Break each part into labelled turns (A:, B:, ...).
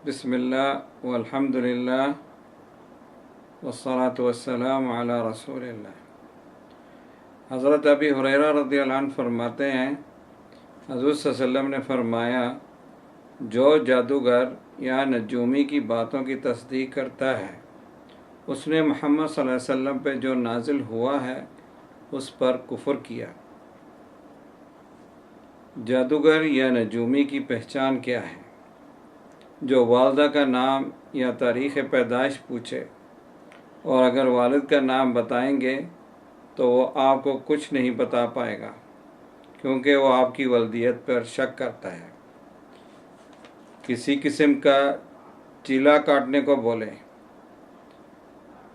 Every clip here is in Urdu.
A: بسم اللہ والحمد للہ والصلاة والسلام علی رسول اللہ۔ حضرت ابی ہریرہ رضی اللہ عنہ فرماتے ہیں، حضور صلی اللہ علیہ وسلم نے فرمایا، جو جادوگر یا نجومی کی باتوں کی تصدیق کرتا ہے، اس نے محمد صلی اللہ علیہ وسلم پہ جو نازل ہوا ہے اس پر کفر کیا۔ جادوگر یا نجومی کی پہچان کیا ہے؟ جو والدہ کا نام یا تاریخ پیدائش پوچھے اور اگر والد کا نام بتائیں گے تو وہ آپ کو کچھ نہیں بتا پائے گا، کیونکہ وہ آپ کی والدیت پر شک کرتا ہے۔ کسی قسم کا چیلا کاٹنے کو بولے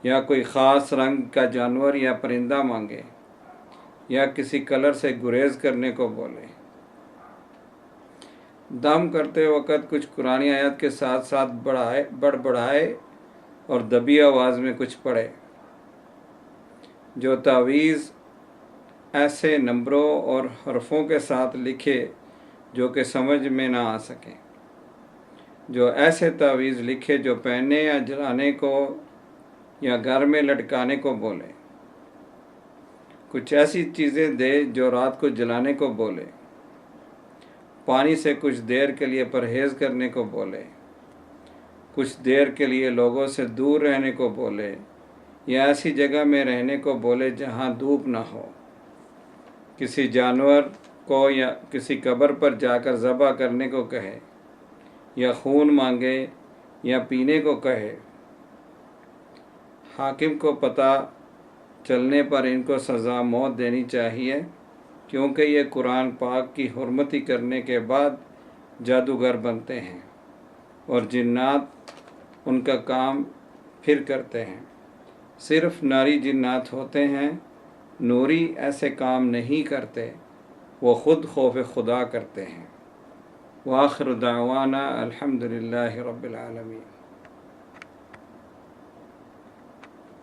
A: یا کوئی خاص رنگ کا جانور یا پرندہ مانگے یا کسی کلر سے گریز کرنے کو بولے، دم کرتے وقت کچھ قرآنی آیات کے ساتھ ساتھ بڑھائے اور دبی آواز میں کچھ پڑھے، جو تعویذ ایسے نمبروں اور حرفوں کے ساتھ لکھے جو کہ سمجھ میں نہ آ سکیں، جو ایسے تعویذ لکھے جو پہننے یا جلانے کو یا گھر میں لٹکانے کو بولے، کچھ ایسی چیزیں دے جو رات کو جلانے کو بولے، پانی سے کچھ دیر کے لیے پرہیز کرنے کو بولے، کچھ دیر کے لیے لوگوں سے دور رہنے کو بولے، یا ایسی جگہ میں رہنے کو بولے جہاں دھوپ نہ ہو، کسی جانور کو یا کسی قبر پر جا کر ذبح کرنے کو کہے، یا خون مانگے یا پینے کو کہے۔ حاکم کو پتہ چلنے پر ان کو سزا موت دینی چاہیے، کیونکہ یہ قرآن پاک کی حرمتی کرنے کے بعد جادوگر بنتے ہیں اور جنات ان کا کام پھر کرتے ہیں۔ صرف ناری جنات ہوتے ہیں، نوری ایسے کام نہیں کرتے، وہ خود خوف خدا کرتے ہیں۔ وآخر دعوانا الحمد للہ رب العالمین۔